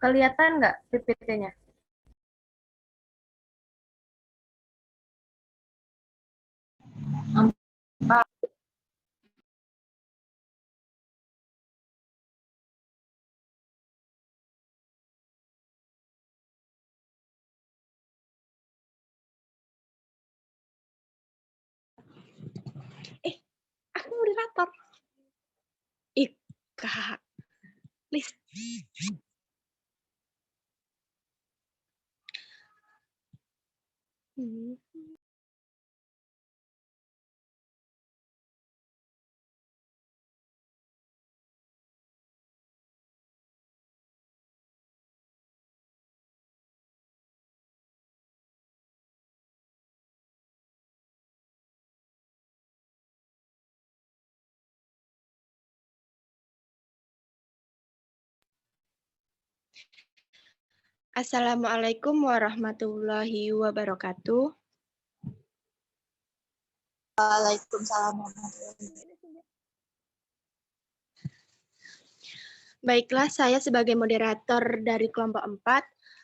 Kelihatan nggak PPT-nya? Aku moderator. Kak. Please. Assalamualaikum warahmatullahi wabarakatuh. Waalaikumsalam warahmatullahi wabarakatuh. Baiklah, saya sebagai moderator dari kelompok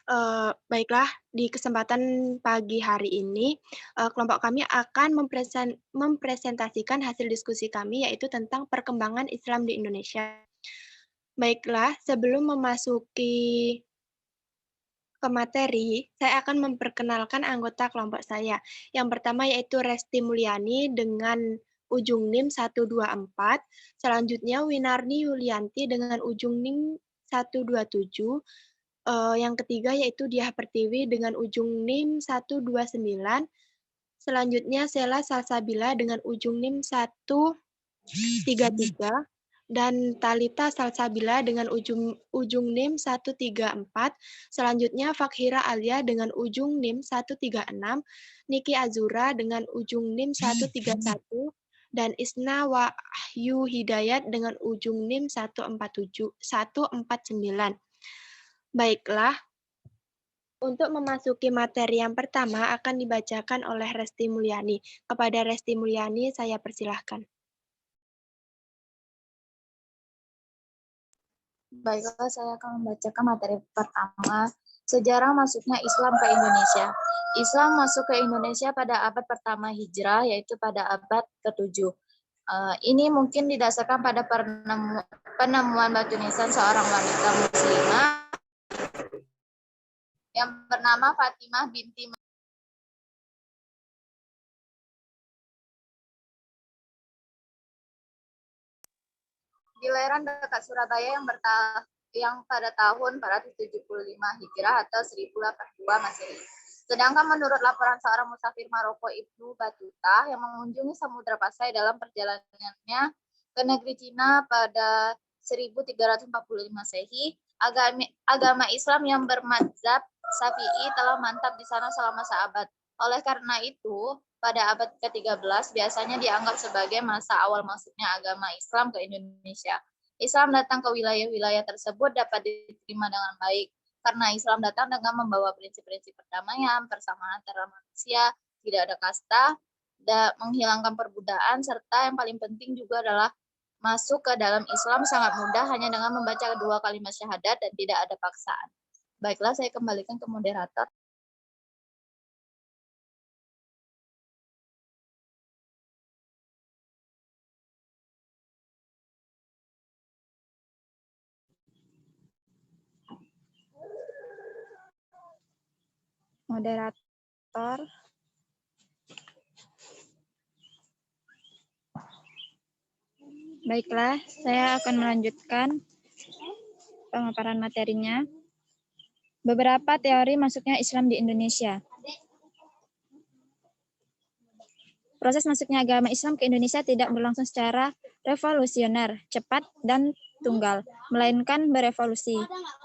4, baiklah, di kesempatan pagi hari ini, kelompok kami akan mempresentasikan hasil diskusi kami, yaitu tentang perkembangan Islam di Indonesia. Baiklah, sebelum memasuki ke materi, saya akan memperkenalkan anggota kelompok saya. Yang pertama yaitu Resti Mulyani dengan ujung NIM 124, selanjutnya Winarni Yulianti dengan ujung NIM 127, yang ketiga yaitu Diah Pertiwi dengan ujung NIM 129, selanjutnya Sela Salsabila dengan ujung NIM 133, dan Talita Salsabila dengan ujung NIM 134, selanjutnya Fakhira Alia dengan ujung NIM 136, Niki Azura dengan ujung NIM 131, dan Isna Wahyu Hidayat dengan ujung NIM 149. Baiklah, untuk memasuki materi yang pertama akan dibacakan oleh Resti Mulyani. Kepada Resti Mulyani, saya persilahkan. Baiklah, saya akan membacakan materi pertama, sejarah masuknya Islam ke Indonesia. Islam masuk ke Indonesia pada abad pertama Hijrah, yaitu pada abad ke-7. Ini mungkin didasarkan pada penemuan batu nisan seorang wanita muslimah yang bernama Fatimah binti di lereng dekat Surabaya yang pada tahun 475 Hijrah atau 1082 Masehi. Sedangkan menurut laporan seorang musafir Maroko Ibnu Batuta yang mengunjungi Samudra Pasai dalam perjalanannya ke negeri Cina pada 1345 Masehi, agama Islam yang bermadzhab Syafi'i telah mantap di sana selama seabad. Oleh karena itu, pada abad ke-13 biasanya dianggap sebagai masa awal masuknya agama Islam ke Indonesia. Islam datang ke wilayah-wilayah tersebut dapat diterima dengan baik, karena Islam datang dengan membawa prinsip-prinsip perdamaian, persamaan antara manusia, tidak ada kasta, dan menghilangkan perbudakan, serta yang paling penting juga adalah masuk ke dalam Islam sangat mudah hanya dengan membaca kedua kalimat syahadat dan tidak ada paksaan. Baiklah, saya kembalikan ke moderator. Moderator. Baiklah, saya akan melanjutkan pemaparan materinya. Beberapa teori masuknya Islam di Indonesia. Proses masuknya agama Islam ke Indonesia tidak berlangsung secara revolusioner, cepat, dan tunggal, melainkan berevolusi,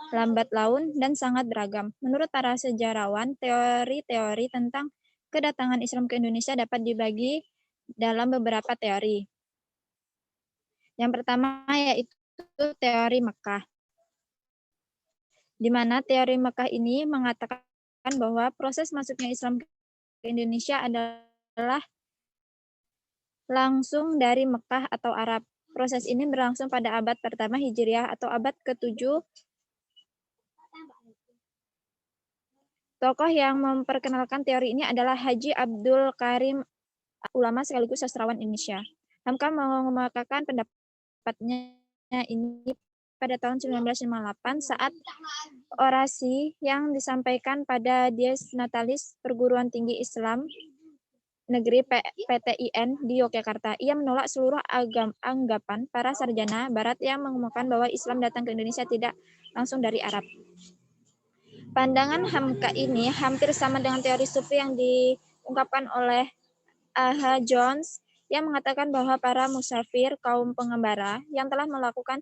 lambat laun, dan sangat beragam. Menurut para sejarawan, teori-teori tentang kedatangan Islam ke Indonesia dapat dibagi dalam beberapa teori. Yang pertama yaitu teori Mekah, di mana teori Mekah ini mengatakan bahwa proses masuknya Islam ke Indonesia adalah langsung dari Mekah atau Arab. Proses ini berlangsung pada abad pertama Hijriah atau abad ke-7 Tokoh yang memperkenalkan teori ini adalah Haji Abdul Karim, ulama sekaligus sastrawan Indonesia. Hamka mengemukakan pendapatnya ini pada tahun 1958 saat orasi yang disampaikan pada Dies Natalis Perguruan Tinggi Islam Negeri PTIN di Yogyakarta. Ia menolak seluruh anggapan para sarjana Barat yang mengemukakan bahwa Islam datang ke Indonesia tidak langsung dari Arab. Pandangan Hamka ini hampir sama dengan teori sufi yang diungkapkan oleh A.H. Jones yang mengatakan bahwa para musafir kaum pengembara yang telah melakukan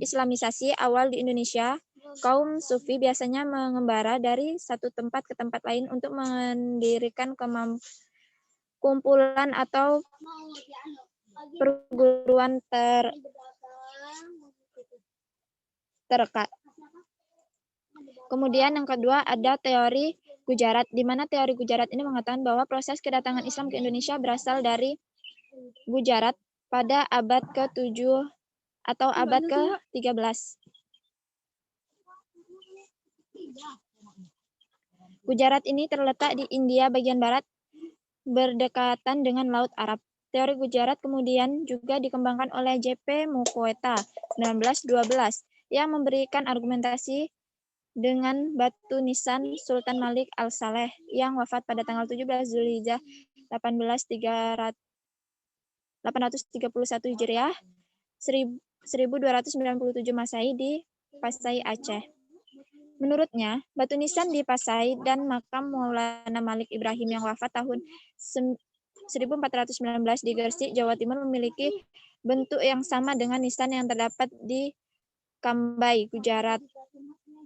Islamisasi awal di Indonesia, kaum sufi biasanya mengembara dari satu tempat ke tempat lain untuk mendirikan kumpulan atau perguruan terdekat. Kemudian yang kedua ada teori Gujarat, di mana teori Gujarat ini mengatakan bahwa proses kedatangan Islam ke Indonesia berasal dari Gujarat pada abad ke-7 atau abad ke-13. Gujarat ini terletak di India bagian barat, berdekatan dengan Laut Arab. Teori Gujarat kemudian juga dikembangkan oleh J.P. Mukheta 1912 yang memberikan argumentasi dengan batu nisan Sultan Malik Al-Saleh yang wafat pada tanggal 17 Zulhijjah 831 Hijriah 1297 Masehi di Pasai, Aceh. Menurutnya, batu nisan di Pasai dan makam Maulana Malik Ibrahim yang wafat tahun 1419 di Gresik, Jawa Timur memiliki bentuk yang sama dengan nisan yang terdapat di Kambai, Gujarat.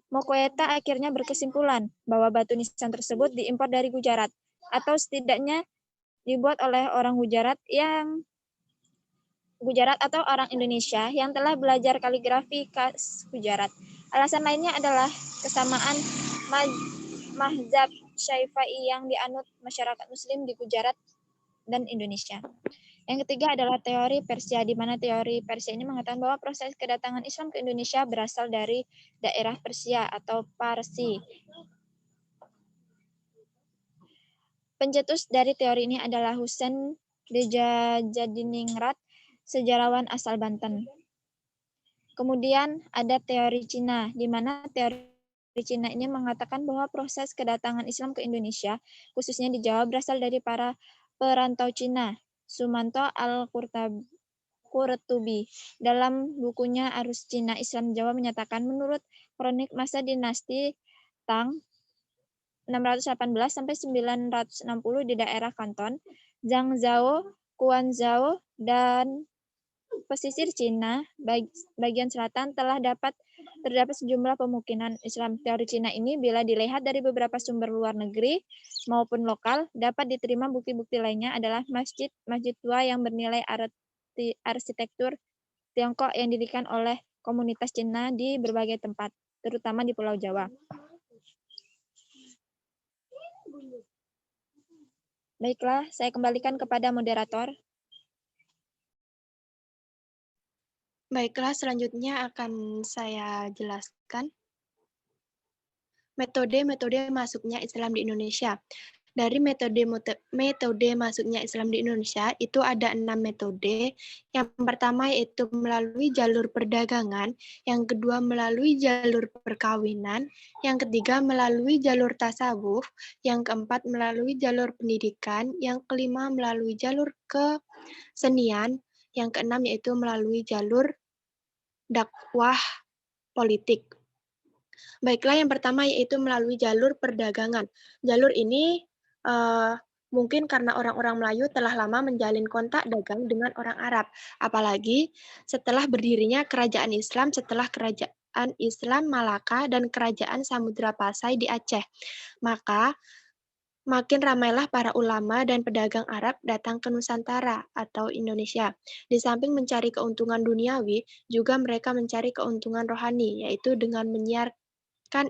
Mokoeta akhirnya berkesimpulan bahwa batu nisan tersebut diimpor dari Gujarat, atau setidaknya dibuat oleh orang Gujarat atau orang Indonesia yang telah belajar kaligrafi khas Gujarat. Alasan lainnya adalah kesamaan mazhab Syafi'i yang dianut masyarakat Muslim di Gujarat dan Indonesia. Yang ketiga adalah teori Persia, di mana teori Persia ini mengatakan bahwa proses kedatangan Islam ke Indonesia berasal dari daerah Persia atau Parsi. Pencetus dari teori ini adalah Husain Djajadiningrat, sejarawan asal Banten. Kemudian ada teori Cina, di mana teori Cina ini mengatakan bahwa proses kedatangan Islam ke Indonesia, khususnya di Jawa, berasal dari para perantau Cina. Sumanto Al-Qurtubi dalam bukunya Arus Cina Islam Jawa menyatakan menurut kronik masa dinasti Tang 618 sampai 960 di daerah Kanton, Zhangzhou, Guangzhou, dan pesisir Cina bagian selatan terdapat sejumlah pemukiman Islam. Teori Cina ini bila dilihat dari beberapa sumber luar negeri maupun lokal, dapat diterima bukti-bukti lainnya adalah masjid tua yang bernilai arsitektur Tiongkok yang didirikan oleh komunitas Cina di berbagai tempat, terutama di Pulau Jawa. Baiklah, saya kembalikan kepada moderator. Baiklah, selanjutnya akan saya jelaskan metode masuknya Islam di Indonesia. Dari metode masuknya Islam di Indonesia itu ada 6 metode. Yang pertama yaitu melalui jalur perdagangan, yang kedua melalui jalur perkawinan, yang ketiga melalui jalur tasawuf, yang keempat melalui jalur pendidikan, yang kelima melalui jalur kesenian, yang keenam yaitu melalui jalur dakwah politik. Baiklah, yang pertama yaitu melalui jalur perdagangan. Jalur ini mungkin karena orang-orang Melayu telah lama menjalin kontak dagang dengan orang Arab, apalagi setelah berdirinya kerajaan Islam setelah kerajaan Islam Malaka dan kerajaan Samudra Pasai di Aceh. Maka makin ramailah para ulama dan pedagang Arab datang ke Nusantara atau Indonesia. Di samping mencari keuntungan duniawi, juga mereka mencari keuntungan rohani, yaitu dengan menyiarkan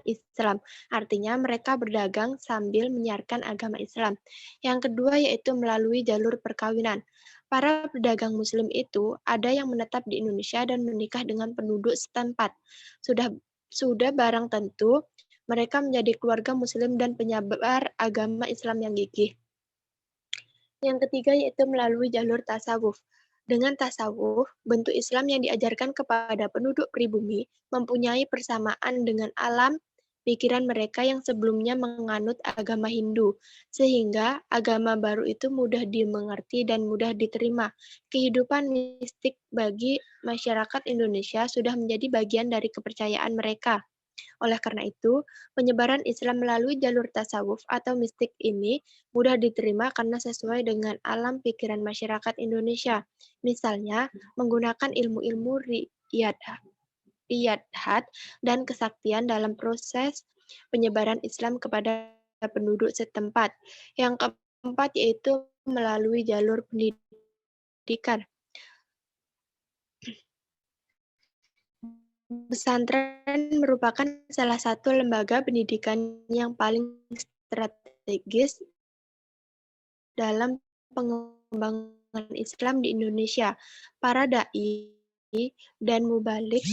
Islam. Artinya mereka berdagang sambil menyiarkan agama Islam. Yang kedua yaitu melalui jalur perkawinan. Para pedagang Muslim itu ada yang menetap di Indonesia dan menikah dengan penduduk setempat. Sudah sudah barang tentu mereka menjadi keluarga Muslim dan penyebar agama Islam yang gigih. Yang ketiga yaitu melalui jalur tasawuf. Dengan tasawuf, bentuk Islam yang diajarkan kepada penduduk pribumi mempunyai persamaan dengan alam pikiran mereka yang sebelumnya menganut agama Hindu, sehingga agama baru itu mudah dimengerti dan mudah diterima. Kehidupan mistik bagi masyarakat Indonesia sudah menjadi bagian dari kepercayaan mereka. Oleh karena itu, penyebaran Islam melalui jalur tasawuf atau mistik ini mudah diterima karena sesuai dengan alam pikiran masyarakat Indonesia. Misalnya, menggunakan ilmu-ilmu riyadhat dan kesaktian dalam proses penyebaran Islam kepada penduduk setempat. Yang keempat yaitu melalui jalur pendidikan. Pesantren merupakan salah satu lembaga pendidikan yang paling strategis dalam pengembangan Islam di Indonesia. Para dai dan mubalik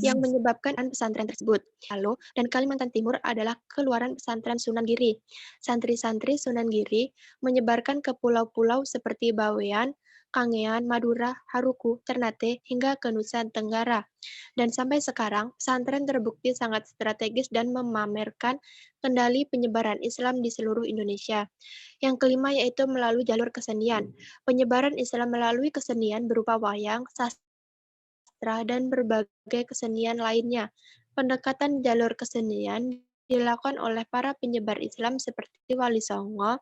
yang menyebabkan pesantren tersebut. Lalu, dan Kalimantan Timur adalah keluaran pesantren Sunan Giri. Santri-santri Sunan Giri menyebarkan ke pulau-pulau seperti Bawean, Kangean, Madura, Haruku, Ternate, hingga ke Nusa Tenggara. Dan sampai sekarang, pesantren terbukti sangat strategis dan memamerkan kendali penyebaran Islam di seluruh Indonesia. Yang kelima yaitu melalui jalur kesenian. Penyebaran Islam melalui kesenian berupa wayang, sastra, dan berbagai kesenian lainnya. Pendekatan jalur kesenian dilakukan oleh para penyebar Islam seperti Wali Songo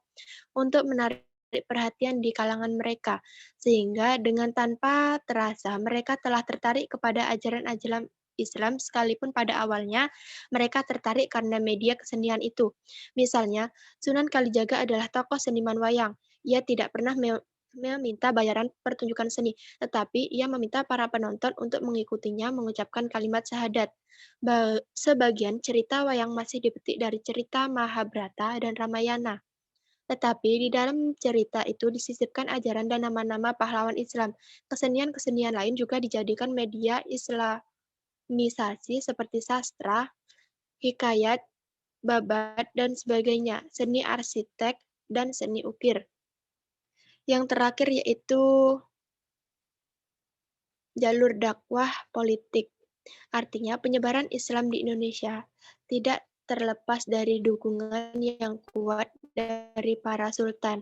untuk menarik perhatian di kalangan mereka, sehingga dengan tanpa terasa mereka telah tertarik kepada ajaran-ajaran Islam sekalipun pada awalnya mereka tertarik karena media kesenian itu. Misalnya, Sunan Kalijaga adalah tokoh seniman wayang. Ia tidak pernah meminta bayaran pertunjukan seni, tetapi ia meminta para penonton untuk mengikutinya mengucapkan kalimat syahadat. Sebagian cerita wayang masih dipetik dari cerita Mahabharata dan Ramayana. Tetapi di dalam cerita itu disisipkan ajaran dan nama-nama pahlawan Islam. Kesenian-kesenian lain juga dijadikan media Islamisasi seperti sastra, hikayat, babat, dan sebagainya, seni arsitek, dan seni ukir. Yang terakhir yaitu jalur dakwah politik. Artinya penyebaran Islam di Indonesia tidak terlepas dari dukungan yang kuat dari para sultan.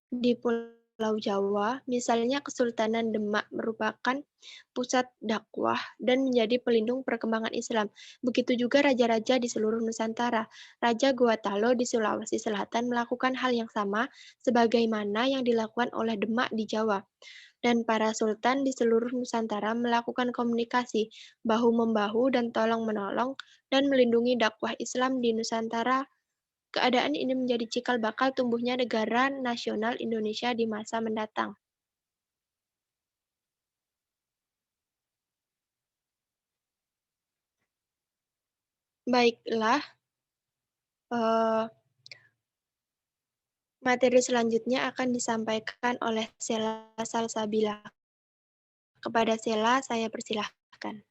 Di Pulau Jawa, misalnya Kesultanan Demak merupakan pusat dakwah dan menjadi pelindung perkembangan Islam. Begitu juga raja-raja di seluruh Nusantara. Raja Gowatalo di Sulawesi Selatan melakukan hal yang sama sebagaimana yang dilakukan oleh Demak di Jawa. Dan para sultan di seluruh Nusantara melakukan komunikasi bahu-membahu dan tolong-menolong dan melindungi dakwah Islam di Nusantara. Keadaan ini menjadi cikal bakal tumbuhnya negara nasional Indonesia di masa mendatang. Baiklah, materi selanjutnya akan disampaikan oleh Sela Salsabila. Kepada Sela, saya persilahkan.